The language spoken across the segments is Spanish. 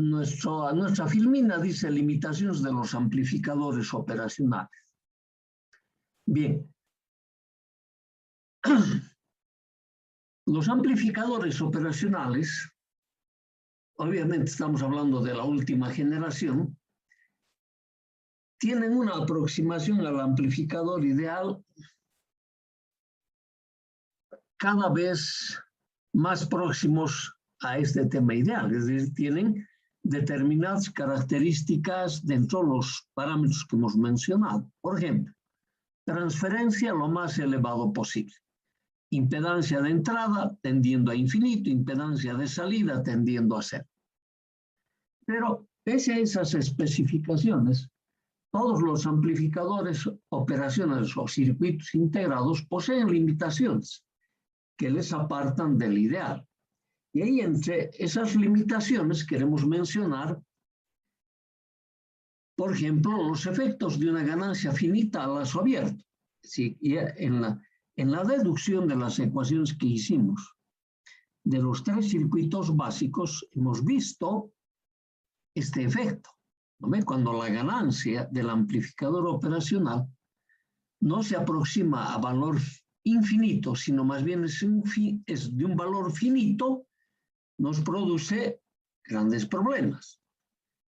nuestra filmina dice limitaciones de los amplificadores operacionales. Bien. Los amplificadores operacionales, obviamente estamos hablando de la última generación, tienen una aproximación al amplificador ideal cada vez más próximos a este tema ideal, es decir, tienen determinadas características dentro de los parámetros que hemos mencionado. Por ejemplo, transferencia lo más elevado posible. Impedancia de entrada tendiendo a infinito, impedancia de salida tendiendo a cero. Pero pese a esas especificaciones, todos los amplificadores operacionales o circuitos integrados poseen limitaciones que les apartan del ideal. Y ahí entre esas limitaciones queremos mencionar, por ejemplo, los efectos de una ganancia finita a lazo abierto. Sí, en la deducción de las ecuaciones que hicimos de los tres circuitos básicos hemos visto este efecto, ¿no? Cuando la ganancia del amplificador operacional no se aproxima a valor infinito, sino más bien es de un valor finito, nos produce grandes problemas.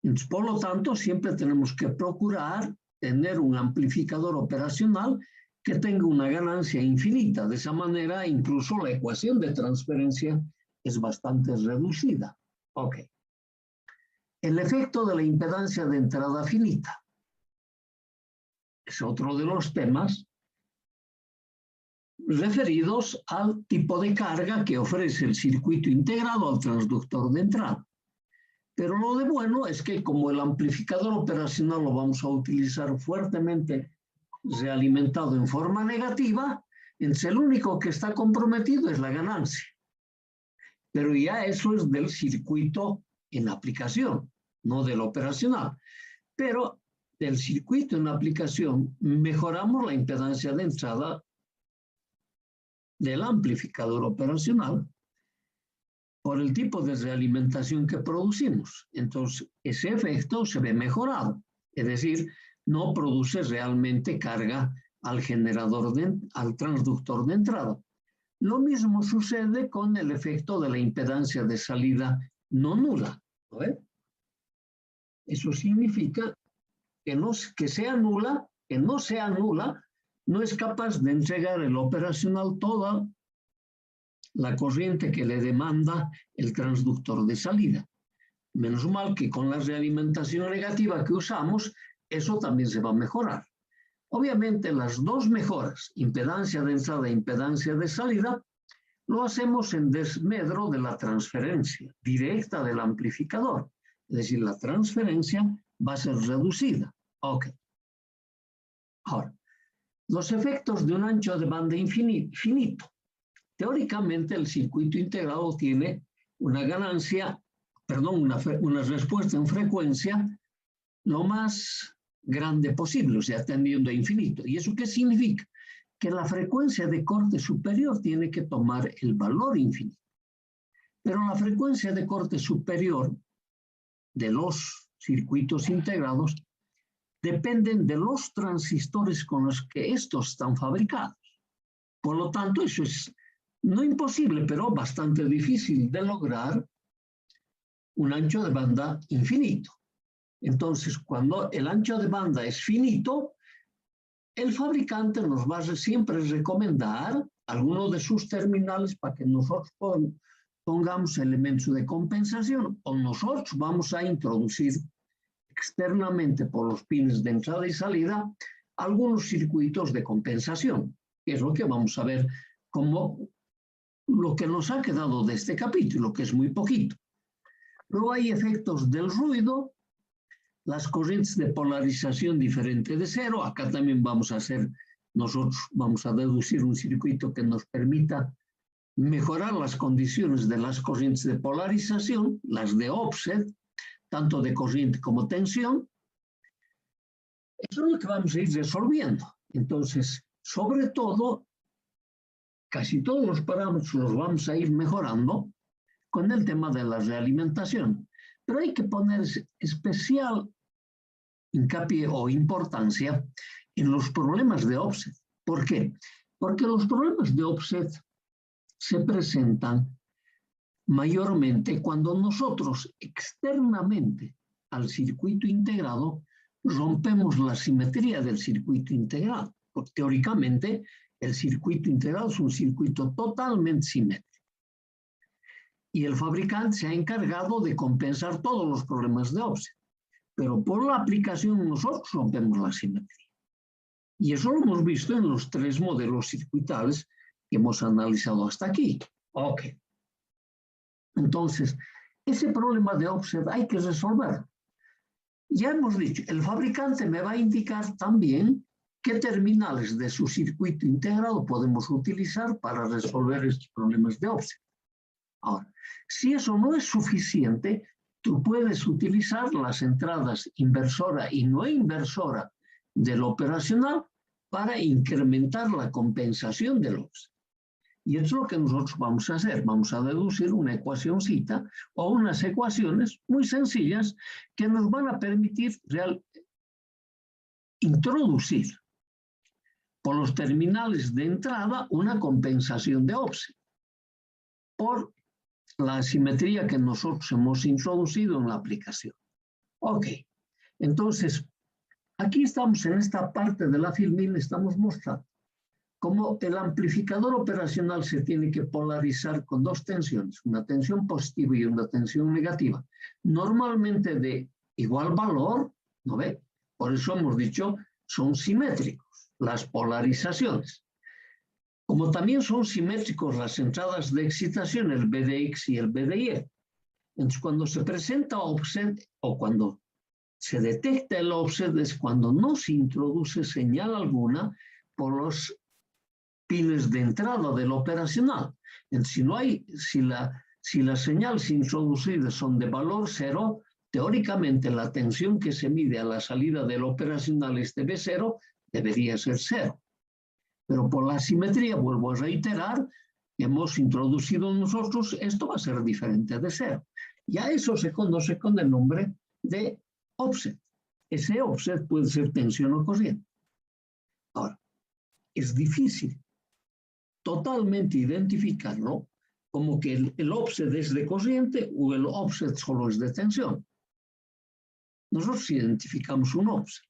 Entonces, por lo tanto, siempre tenemos que procurar tener un amplificador operacional que tenga una ganancia infinita. De esa manera, incluso la ecuación de transferencia es bastante reducida. Ok. El efecto de la impedancia de entrada finita es otro de los temas referidos al tipo de carga que ofrece el circuito integrado al transductor de entrada. Pero lo de bueno es que como el amplificador operacional lo vamos a utilizar fuertemente realimentado en forma negativa, entonces el único que está comprometido es la ganancia. Pero ya eso es del circuito en aplicación, no del operacional. Pero del circuito en aplicación mejoramos la impedancia de entrada del amplificador operacional por el tipo de realimentación que producimos. Entonces, ese efecto se ve mejorado, es decir, no produce realmente carga al al transductor de entrada. Lo mismo sucede con el efecto de la impedancia de salida no nula, ¿no? Eso significa que sea nula, que no sea nula, no es capaz de entregar el operacional toda la corriente que le demanda el transductor de salida. Menos mal que con la realimentación negativa que usamos, eso también se va a mejorar. Obviamente las dos mejoras, impedancia de entrada e impedancia de salida, lo hacemos en desmedro de la transferencia directa del amplificador. Es decir, la transferencia va a ser reducida. Ok. Ahora, los efectos de un ancho de banda finito. Teóricamente, el circuito integrado tiene una ganancia, una respuesta en frecuencia lo más grande posible, o sea, tendiendo a infinito. ¿Y eso qué significa? Que la frecuencia de corte superior tiene que tomar el valor infinito. Pero la frecuencia de corte superior de los circuitos integrados dependen de los transistores con los que estos están fabricados. Por lo tanto, eso es no imposible, pero bastante difícil de lograr un ancho de banda infinito. Entonces, cuando el ancho de banda es finito, el fabricante nos va a siempre recomendar alguno de sus terminales para que nosotros pongamos elementos de compensación, o nosotros vamos a introducir externamente por los pines de entrada y salida algunos circuitos de compensación, que es lo que vamos a ver como lo que nos ha quedado de este capítulo, que es muy poquito. Luego hay efectos del ruido, las corrientes de polarización diferente de cero. Acá también nosotros vamos a deducir un circuito que nos permita mejorar las condiciones de las corrientes de polarización, las de offset, tanto de corriente como tensión. Eso es lo que vamos a ir resolviendo. Entonces, sobre todo, casi todos los parámetros los vamos a ir mejorando con el tema de la realimentación. Pero hay que poner especial hincapié o importancia en los problemas de offset. ¿Por qué? Porque los problemas de offset se presentan mayormente cuando nosotros externamente al circuito integrado rompemos la simetría del circuito integrado. Porque teóricamente el circuito integrado es un circuito totalmente simétrico. Y el fabricante se ha encargado de compensar todos los problemas de offset. Pero por la aplicación nosotros rompemos la simetría. Y eso lo hemos visto en los 3 modelos circuitales que hemos analizado hasta aquí. Ok. Entonces, ese problema de offset hay que resolverlo. Ya hemos dicho, el fabricante me va a indicar también qué terminales de su circuito integrado podemos utilizar para resolver estos problemas de offset. Ahora, si eso no es suficiente, tú puedes utilizar las entradas inversora y no inversora del operacional para incrementar la compensación del offset. Y eso es lo que nosotros vamos a hacer. Vamos a deducir una ecuacióncita o unas ecuaciones muy sencillas que nos van a permitir introducir por los terminales de entrada una compensación de offset por la asimetría que nosotros hemos introducido en la aplicación. Ok, entonces, aquí estamos en esta parte de la filmina, estamos mostrando cómo el amplificador operacional se tiene que polarizar con 2 tensiones, una tensión positiva y una tensión negativa, normalmente de igual valor, ¿no ve? Por eso hemos dicho, son simétricos las polarizaciones. Como también son simétricos las entradas de excitación, el B de X y el B de Y. Entonces, cuando se presenta offset o cuando se detecta el offset es cuando no se introduce señal alguna por los pines de entrada del operacional. Entonces, si las señales introducidas son de valor 0, teóricamente la tensión que se mide a la salida del operacional este B0 debería ser 0. Pero por la simetría, vuelvo a reiterar, hemos introducido nosotros, esto va a ser diferente de 0. Y a eso se conoce con el nombre de offset. Ese offset puede ser tensión o corriente. Ahora, es difícil totalmente identificarlo como que el offset es de corriente o el offset solo es de tensión. Nosotros identificamos un offset.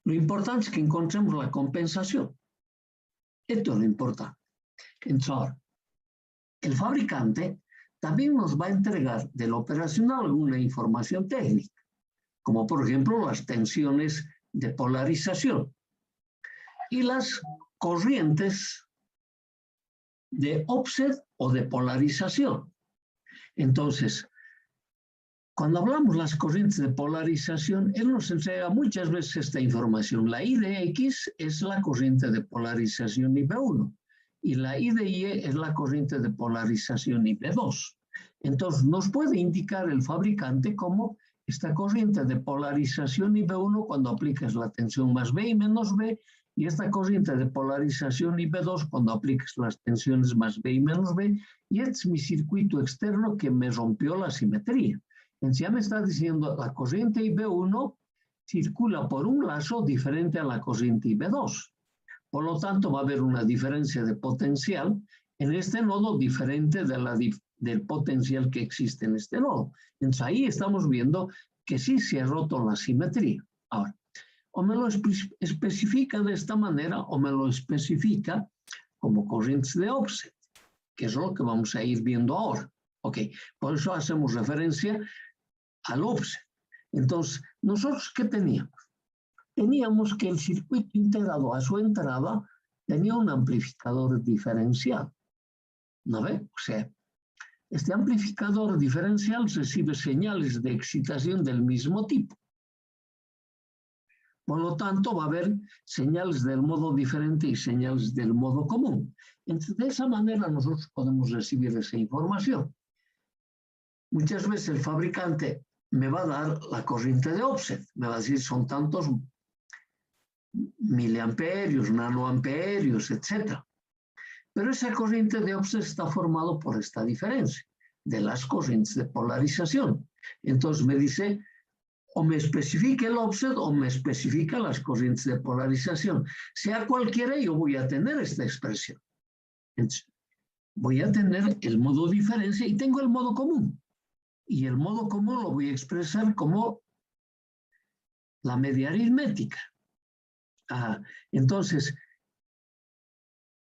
Lo importante es que encontremos la compensación. Esto es lo importante. Entonces, ahora, el fabricante también nos va a entregar del operacional alguna información técnica, como por ejemplo las tensiones de polarización y las corrientes de offset o de polarización. Entonces, cuando hablamos de las corrientes de polarización, él nos entrega muchas veces esta información. La I de X es la corriente de polarización IP1 y la I de Y es la corriente de polarización IP2. Entonces, nos puede indicar el fabricante cómo esta corriente de polarización IP1 cuando aplicas la tensión más B y menos B, y esta corriente de polarización IP2 cuando aplicas las tensiones más B y menos B, y este es mi circuito externo que me rompió la simetría. Entonces ya me está diciendo la corriente IP1 circula por un lazo diferente a la corriente IP2. Por lo tanto, va a haber una diferencia de potencial en este nodo diferente del potencial que existe en este nodo. Entonces ahí estamos viendo que sí se ha roto la simetría. Ahora, o me lo especifica de esta manera o me lo especifica como corrientes de offset, que es lo que vamos a ir viendo ahora. Ok, por eso hacemos referencia al offset. Entonces, ¿nosotros qué teníamos? Teníamos que el circuito integrado a su entrada tenía un amplificador diferencial. ¿No ve? O sea, este amplificador diferencial recibe señales de excitación del mismo tipo. Por lo tanto, va a haber señales del modo diferente y señales del modo común. Entonces, de esa manera nosotros podemos recibir esa información. Muchas veces el fabricante me va a dar la corriente de offset. Me va a decir, son tantos miliamperios, nanoamperios, etc. Pero esa corriente de offset está formada por esta diferencia de las corrientes de polarización. Entonces me dice, o me especifica el offset o me especifica las corrientes de polarización. Sea cualquiera, yo voy a tener esta expresión. Entonces, voy a tener el modo diferencia y tengo el modo común. Y el modo común lo voy a expresar como la media aritmética. Entonces,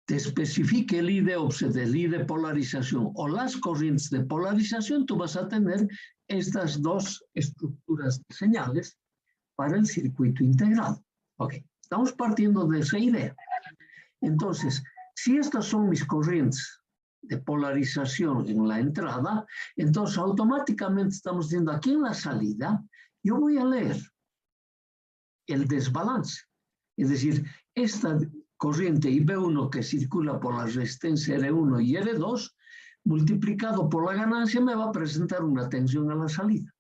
te especifique el I de offset, el I de polarización o las corrientes de polarización, tú vas a tener estas dos estructuras de señales para el circuito integrado. Ok, estamos partiendo de esa idea. Entonces, si estas son mis corrientes de polarización en la entrada, entonces automáticamente estamos diciendo aquí en la salida, yo voy a leer el desbalance. Es decir, esta corriente IB1 que circula por la resistencia R1 y R2, multiplicado por la ganancia, me va a presentar una tensión a la salida.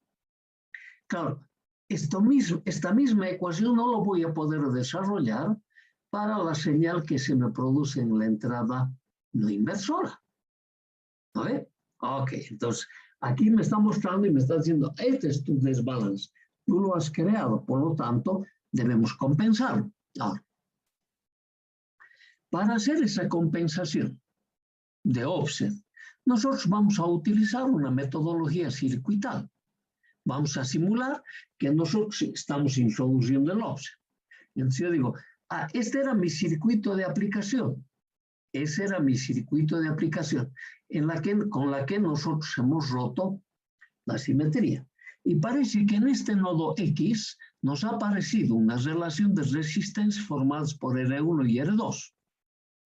Claro, esta misma ecuación no lo voy a poder desarrollar para la señal que se me produce en la entrada no inversora. ¿No ve? Ok, entonces aquí me está mostrando y me está diciendo, este es tu desbalance. Tú lo has creado, por lo tanto, debemos compensarlo. Ahora, para hacer esa compensación de offset, nosotros vamos a utilizar una metodología circuital. Vamos a simular que nosotros estamos introduciendo el offset. Entonces yo digo, este era mi circuito de aplicación. Ese era mi circuito de aplicación con la que nosotros hemos roto la simetría. Y parece que en este nodo X nos ha aparecido una relación de resistencias formadas por R1 y R2,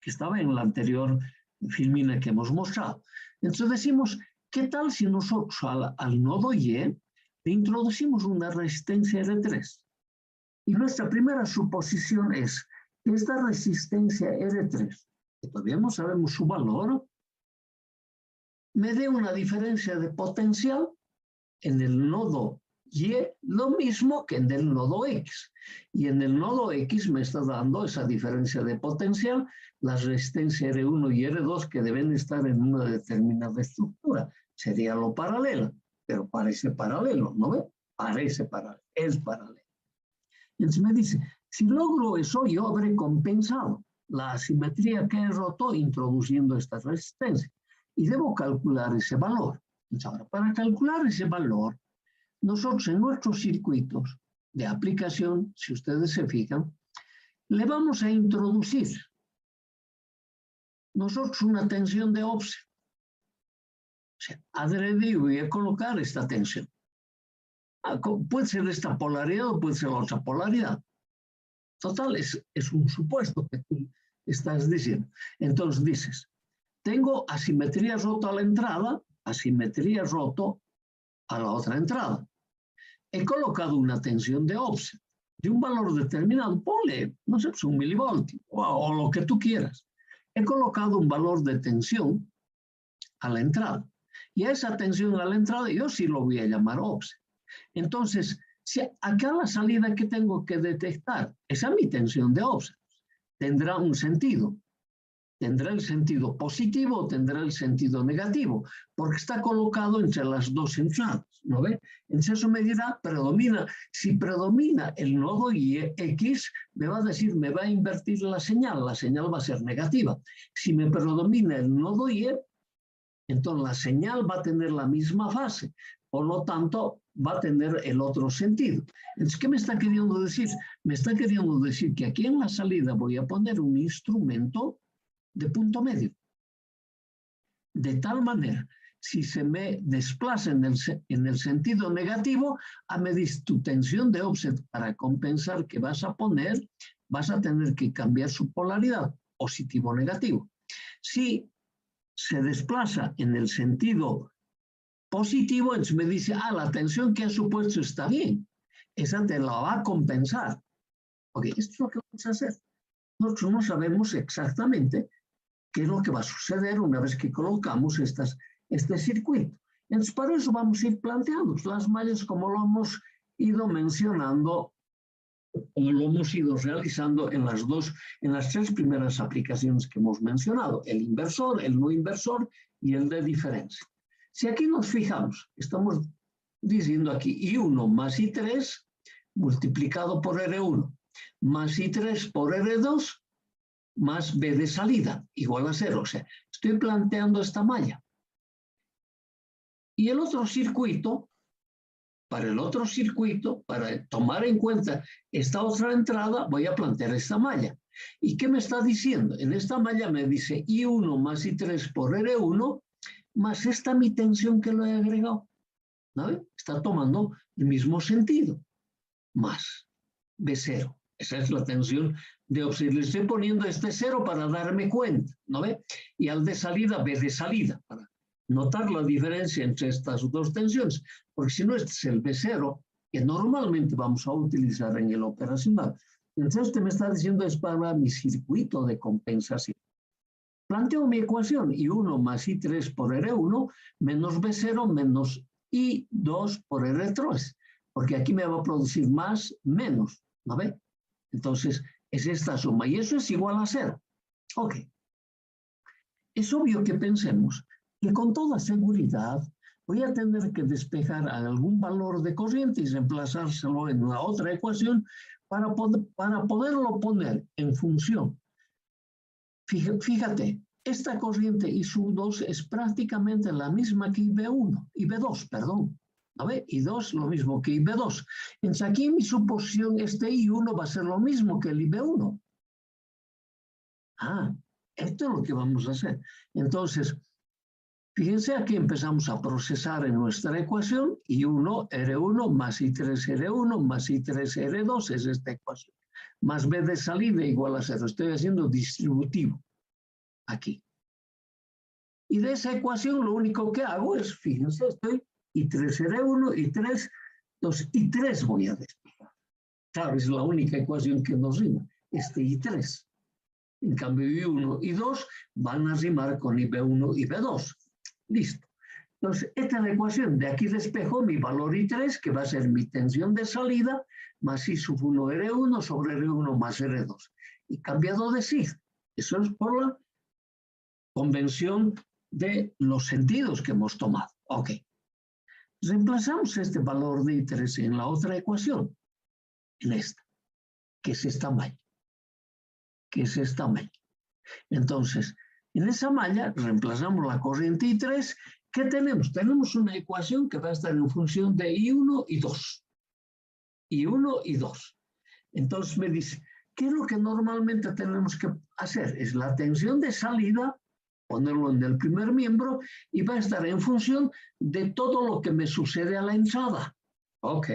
que estaba en la anterior filmina que hemos mostrado. Entonces decimos, ¿qué tal si nosotros al nodo Y le introducimos una resistencia R3? Y nuestra primera suposición es que esta resistencia R3, que todavía no sabemos su valor, me dé una diferencia de potencial en el nodo Y, lo mismo que en el nodo X. Y en el nodo X me está dando esa diferencia de potencial, las resistencias R1 y R2 que deben estar en una determinada estructura. Sería lo paralelo, pero parece paralelo, ¿no ve? Parece paralelo, es paralelo. Entonces me dice, si logro eso, yo habré compensado la asimetría que he roto introduciendo esta resistencia. Y debo calcular ese valor. Entonces ahora, para calcular ese valor, nosotros en nuestros circuitos de aplicación, si ustedes se fijan, le vamos a introducir nosotros una tensión de offset. O sea, adrede voy a colocar esta tensión. Puede ser esta polaridad o puede ser la otra polaridad. Total, es un supuesto que tú estás diciendo. Entonces dices, tengo asimetría roto a la entrada, asimetría roto a la otra entrada. He colocado una tensión de offset de un valor determinado, ponle, no sé, pues 1 milivoltio o lo que tú quieras. He colocado un valor de tensión a la entrada. Y a esa tensión a la entrada yo sí lo voy a llamar offset. Entonces, si acá la salida que tengo que detectar, esa mi tensión de offset, tendrá un sentido. Tendrá el sentido positivo o tendrá el sentido negativo, porque está colocado entre las dos entradas, ¿no ve? Entonces eso me dirá, predomina. Si predomina el nodo X, me va a decir, me va a invertir la señal va a ser negativa. Si me predomina el nodo Y, entonces la señal va a tener la misma fase, por lo tanto va a tener el otro sentido. Entonces, ¿qué me está queriendo decir? Me está queriendo decir que aquí en la salida voy a poner un instrumento de punto medio. De tal manera, si se me desplaza en el sentido negativo, me dice tu tensión de offset para compensar que vas a poner, vas a tener que cambiar su polaridad, positivo o negativo. Si se desplaza en el sentido positivo, entonces me dice, la tensión que has supuesto está bien, esa te la va a compensar. Ok, esto es lo que vamos a hacer. Nosotros no sabemos exactamente qué es lo que va a suceder una vez que colocamos este circuito. Entonces, para eso vamos a ir planteando las mallas como lo hemos ido mencionando o lo hemos ido realizando en las tres primeras aplicaciones que hemos mencionado, el inversor, el no inversor y el de diferencia. Si aquí nos fijamos, estamos diciendo aquí I1 más I3 multiplicado por R1 más I3 por R2 más B de salida igual a 0. O sea, estoy planteando esta malla. Y el otro circuito, para tomar en cuenta esta otra entrada, voy a plantear esta malla. ¿Y qué me está diciendo? En esta malla me dice I1 más I3 por R1 más esta mi tensión que lo he agregado. ¿No? Está tomando el mismo sentido. Más B0. Esa es la tensión de offset. Le estoy poniendo este 0 para darme cuenta, ¿no ve? Y al de salida, B de salida, para notar la diferencia entre estas dos tensiones, porque si no, este es el B0 que normalmente vamos a utilizar en el operacional. Entonces, este me está diciendo es para mi circuito de compensación. Planteo mi ecuación, I1 más I3 por R1 menos B0 menos I2 por R3, porque aquí me va a producir más, menos, ¿no ve? Entonces, es esta suma, y eso es igual a 0. Ok. Es obvio que pensemos que con toda seguridad voy a tener que despejar algún valor de corriente y reemplazárselo en una otra ecuación para poderlo poner en función. Fíjate, esta corriente I sub 2 es prácticamente la misma que IB1, IB2, perdón. ¿No ve? I2 lo mismo que IB2. Entonces aquí en mi suposición este I1 va a ser lo mismo que el IB1. Ah, esto es lo que vamos a hacer. Entonces, fíjense, aquí empezamos a procesar en nuestra ecuación I1 R1 más I3 R1 más I3 R2 es esta ecuación. Más B de salida igual a 0. Estoy haciendo distributivo aquí. Y de esa ecuación lo único que hago es, fíjense, estoy I3 R1, I3, 2, I3 voy a despejar. Claro, es la única ecuación que nos rima, este I3. En cambio, I1 y 2 van a rimar con IB1 y B2. Listo. Entonces, esta es la ecuación. De aquí despejo mi valor I3, que va a ser mi tensión de salida, más I sub 1 R1 sobre R1 más R2. Y cambiado de signo. Eso es por la convención de los sentidos que hemos tomado. Ok. Reemplazamos este valor de I3 en la otra ecuación, en esta, que es esta malla. Entonces, en esa malla reemplazamos la corriente I3. ¿Qué tenemos? Tenemos una ecuación que va a estar en función de I1 y 2. I1 y 2. Entonces me dice, ¿qué es lo que normalmente tenemos que hacer? Es la tensión de salida, ponerlo en el primer miembro, y va a estar en función de todo lo que me sucede a la entrada. Ok,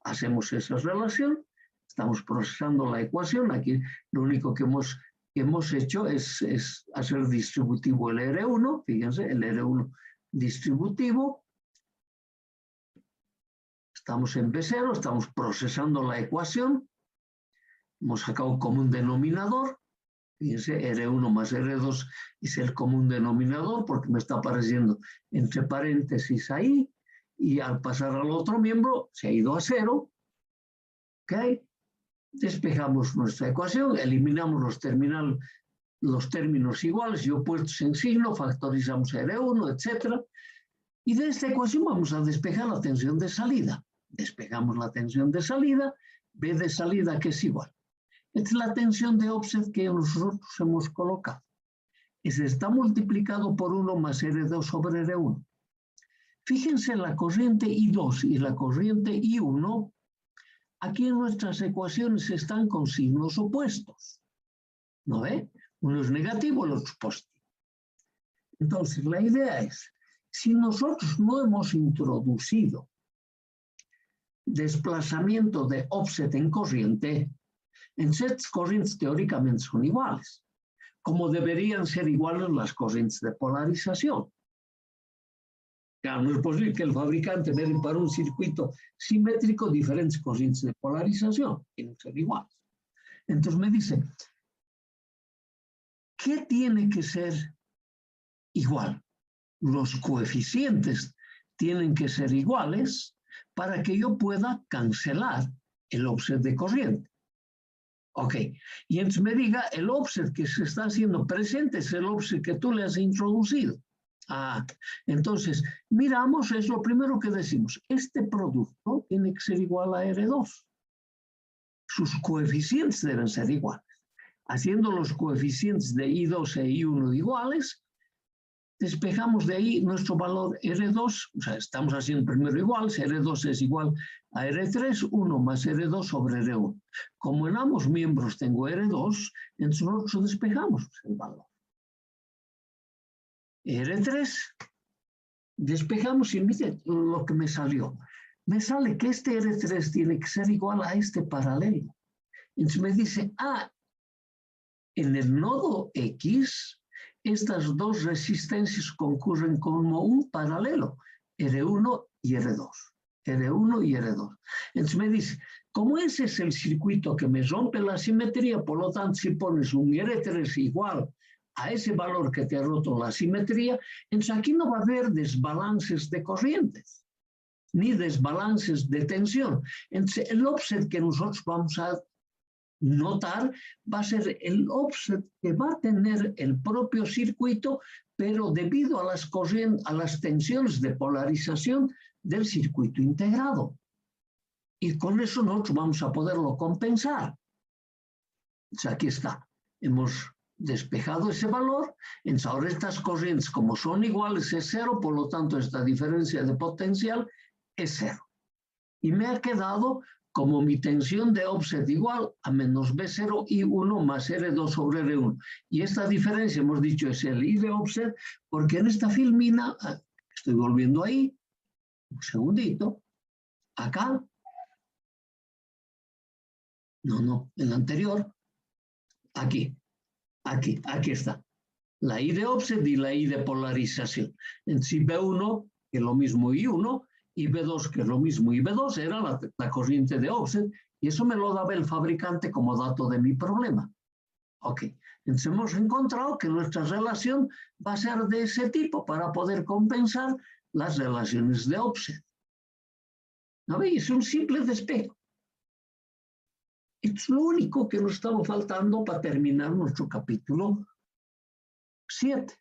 hacemos esa relación, estamos procesando la ecuación. Aquí lo único que hemos hecho es hacer distributivo el R1, fíjense, el R1 distributivo. Estamos en B0, estamos procesando la ecuación, hemos sacado un común denominador, fíjense, R1 más R2 es el común denominador porque me está apareciendo entre paréntesis ahí, y al pasar al otro miembro se ha ido a 0, ¿ok? Despejamos nuestra ecuación, eliminamos los términos iguales y opuestos en signo, factorizamos R1, etc. Y de esta ecuación vamos a despejar la tensión de salida. Despejamos la tensión de salida, B de salida que es igual. Esta es la tensión de offset que nosotros hemos colocado. Ese está multiplicado por 1 más R2 sobre R1. Fíjense, la corriente I2 y la corriente I1, aquí en nuestras ecuaciones están con signos opuestos. ¿No ve? Uno es negativo, el otro es positivo. Entonces, la idea es, si nosotros no hemos introducido desplazamiento de offset en corriente, en estas corrientes teóricamente son iguales, como deberían ser iguales las corrientes de polarización. Claro, no es posible que el fabricante dé para un circuito simétrico diferentes corrientes de polarización, tienen que ser iguales. Entonces me dice, ¿qué tiene que ser igual? Los coeficientes tienen que ser iguales para que yo pueda cancelar el offset de corriente. Ok, y entonces me diga, el offset que se está haciendo presente es el offset que tú le has introducido. Entonces, miramos, es lo primero que decimos. Este producto tiene que ser igual a R2. Sus coeficientes deben ser iguales. Haciendo los coeficientes de I2 e I1 iguales, despejamos de ahí nuestro valor R2, o sea, estamos haciendo primero iguales, R2 es igual a R3, 1 más R2 sobre R1. Como en ambos miembros tengo R2, entonces nosotros despejamos el valor. R3, despejamos y miren lo que me salió. Me sale que este R3 tiene que ser igual a este paralelo. Entonces me dice, en el nodo X, estas dos resistencias concurren como un paralelo, R1 y R2. R1 y R2. Entonces me dice, como ese es el circuito que me rompe la simetría, por lo tanto, si pones un R3 igual a ese valor que te ha roto la simetría, entonces aquí no va a haber desbalances de corrientes, ni desbalances de tensión. Entonces el offset que nosotros vamos a notar va a ser el offset que va a tener el propio circuito, pero debido a las tensiones de polarización del circuito integrado. Y con eso nosotros vamos a poderlo compensar. Entonces aquí está. Hemos despejado ese valor. Entonces ahora estas corrientes, como son iguales, es cero, por lo tanto esta diferencia de potencial es cero. Y me ha quedado como mi tensión de offset igual a menos B0 I1 más R2 sobre R1. Y esta diferencia, hemos dicho, es el I de offset, porque en esta filmina, estoy volviendo ahí, un segundito, acá, no, el anterior, aquí está. La I de offset y la I de polarización. En si B1, que es lo mismo I1, y B2, que es lo mismo y B2, era la corriente de offset, y eso me lo daba el fabricante como dato de mi problema. Ok, entonces hemos encontrado que nuestra relación va a ser de ese tipo para poder compensar las relaciones de offset. ¿No veis? Es un simple despejo. Es lo único que nos estaba faltando para terminar nuestro capítulo 7.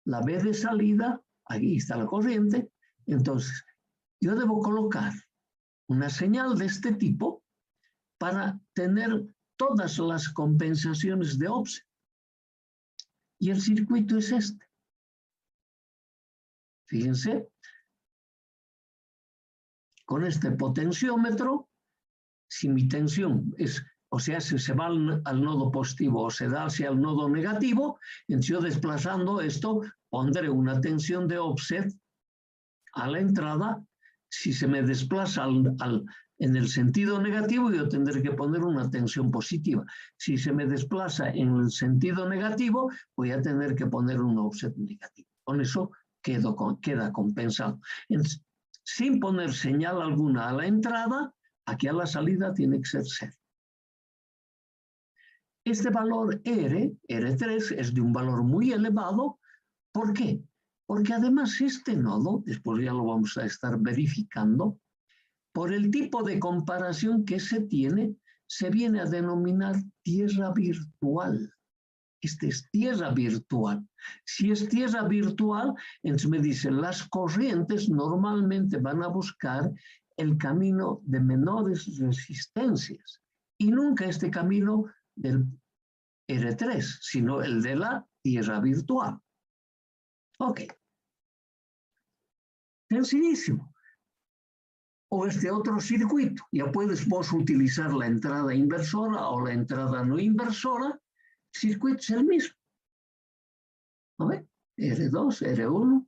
La B de salida, aquí está la corriente, entonces yo debo colocar una señal de este tipo para tener todas las compensaciones de offset. Y el circuito es este. Fíjense, con este potenciómetro, si mi tensión es, o sea, si se va al nodo positivo o se da hacia el nodo negativo, entonces yo desplazando esto pondré una tensión de offset a la entrada. Si se me desplaza en el sentido negativo, yo tendré que poner una tensión positiva. Si se me desplaza en el sentido negativo, voy a tener que poner un offset negativo. Con eso queda compensado. Entonces, sin poner señal alguna a la entrada, aquí a la salida tiene que ser cero. Este valor R3, es de un valor muy elevado. ¿Por qué? Porque además este nodo, después ya lo vamos a estar verificando, por el tipo de comparación que se tiene, se viene a denominar tierra virtual. Este es tierra virtual. Si es tierra virtual, entonces me dicen, las corrientes normalmente van a buscar el camino de menores resistencias y nunca este camino del R3, sino el de la tierra virtual. Ok. Sencillísimo. O este otro circuito. Ya puedes vos utilizar la entrada inversora o la entrada no inversora. El circuito es el mismo. ¿No ve? R2, R1.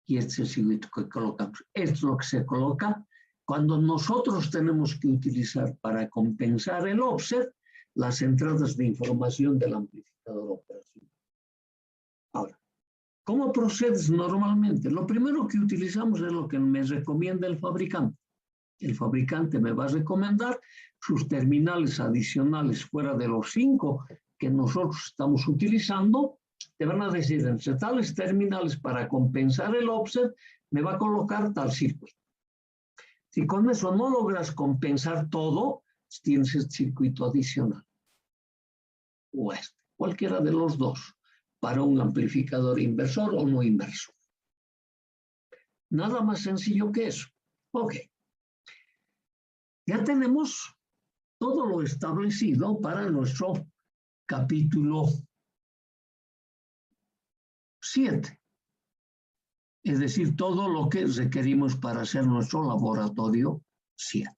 Y este es el circuito que colocamos. Esto es lo que se coloca cuando nosotros tenemos que utilizar para compensar el offset las entradas de información del amplificador operacional. Ahora, ¿cómo procedes normalmente? Lo primero que utilizamos es lo que me recomienda el fabricante. El fabricante me va a recomendar sus terminales adicionales fuera de los 5 que nosotros estamos utilizando. Te van a decir, entre tales terminales para compensar el offset, me va a colocar tal circuito. Si con eso no logras compensar todo, tienes el circuito adicional. O este, cualquiera de los dos. para un amplificador inversor o no inversor. Nada más sencillo que eso. Ok. Ya tenemos todo lo establecido para nuestro capítulo 7. Es decir, todo lo que requerimos para hacer nuestro laboratorio 7.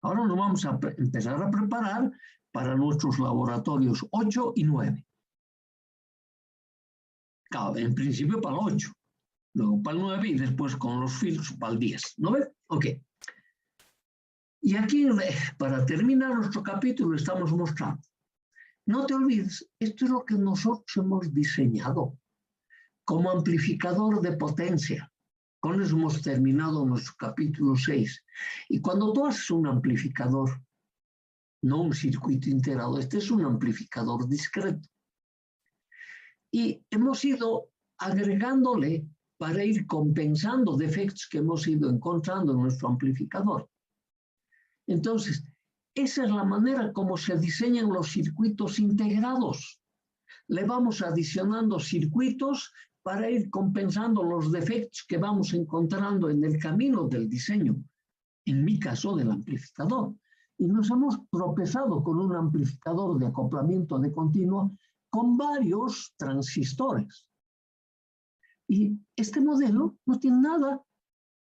Ahora nos vamos a empezar a preparar para nuestros laboratorios 8 y 9. Claro, en principio para el 8, luego para el 9 y después con los filtros para el 10. ¿No ves? Ok. Y aquí, para terminar nuestro capítulo, estamos mostrando. No te olvides, esto es lo que nosotros hemos diseñado como amplificador de potencia. Con eso hemos terminado nuestro capítulo 6. Y cuando tú haces un amplificador, no un circuito integrado, este es un amplificador discreto. Y hemos ido agregándole para ir compensando defectos que hemos ido encontrando en nuestro amplificador. Entonces, esa es la manera como se diseñan los circuitos integrados. Le vamos adicionando circuitos para ir compensando los defectos que vamos encontrando en el camino del diseño, en mi caso del amplificador. Y nos hemos tropezado con un amplificador de acoplamiento de continuo con varios transistores. Y este modelo no tiene nada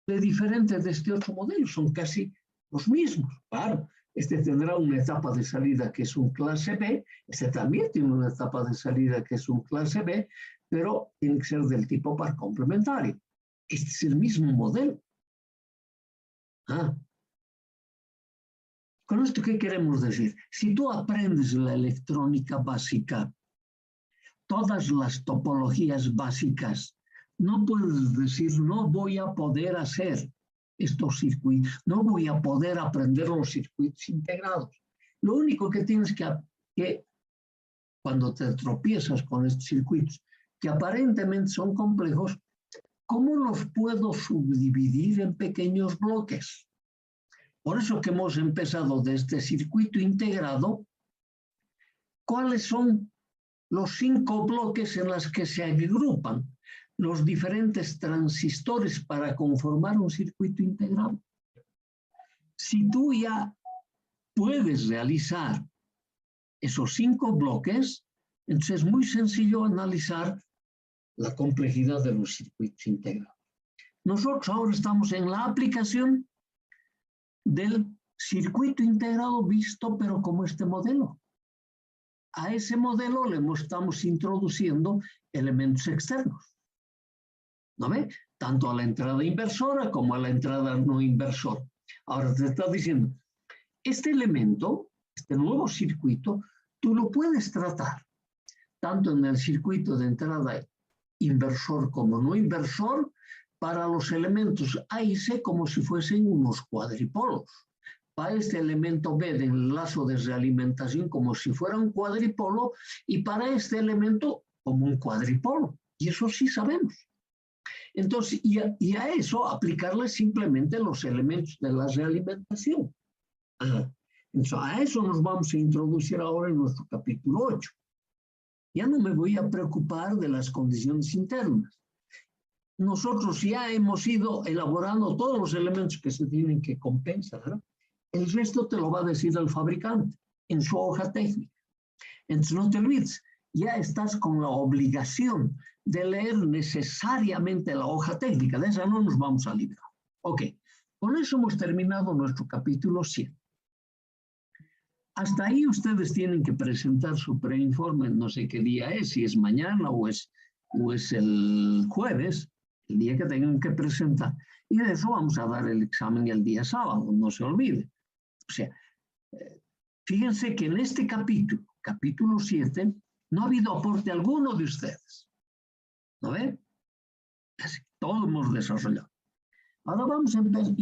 de diferente de este otro modelo, son casi los mismos. Claro, este tendrá una etapa de salida que es un clase B, este también tiene una etapa de salida que es un clase B, pero tiene que ser del tipo par complementario. Este es el mismo modelo. ¿Con esto qué queremos decir? Si tú aprendes la electrónica básica, todas las topologías básicas, no puedes decir, no voy a poder hacer estos circuitos, no voy a poder aprender los circuitos integrados. Lo único que tienes que cuando te tropiezas con estos circuitos, que aparentemente son complejos, ¿cómo los puedo subdividir en pequeños bloques? Por eso que hemos empezado de este circuito integrado, ¿cuáles son los 5 bloques en los que se agrupan los diferentes transistores para conformar un circuito integrado? Si tú ya puedes realizar esos 5 bloques, entonces es muy sencillo analizar la complejidad de los circuitos integrados. Nosotros ahora estamos en la aplicación del circuito integrado visto, pero como este modelo. A ese modelo le estamos introduciendo elementos externos. ¿No ve? Tanto a la entrada inversora como a la entrada no inversora. Ahora te está diciendo, este elemento, este nuevo circuito, tú lo puedes tratar tanto en el circuito de entrada inversor como no inversor para los elementos A y C como si fuesen unos cuadripolos. Para este elemento B del enlace de realimentación como si fuera un cuadripolo y para este elemento como un cuadripolo. Y eso sí sabemos. Entonces, y a eso aplicarle simplemente los elementos de la realimentación. Entonces, a eso nos vamos a introducir ahora en nuestro capítulo 8. Ya no me voy a preocupar de las condiciones internas. Nosotros ya hemos ido elaborando todos los elementos que se tienen que compensar, ¿no? El resto te lo va a decir el fabricante en su hoja técnica. Entonces no te olvides, ya estás con la obligación de leer necesariamente la hoja técnica. De esa no nos vamos a librar. Ok, con eso hemos terminado nuestro capítulo 7. Hasta ahí ustedes tienen que presentar su preinforme, no sé qué día es, si es mañana o es el jueves, el día que tengan que presentar. Y de eso vamos a dar el examen el día sábado, no se olvide. O sea, fíjense que en este capítulo 7, no ha habido aporte alguno de ustedes. ¿No ven? Todo hemos desarrollado. Ahora vamos a empezar.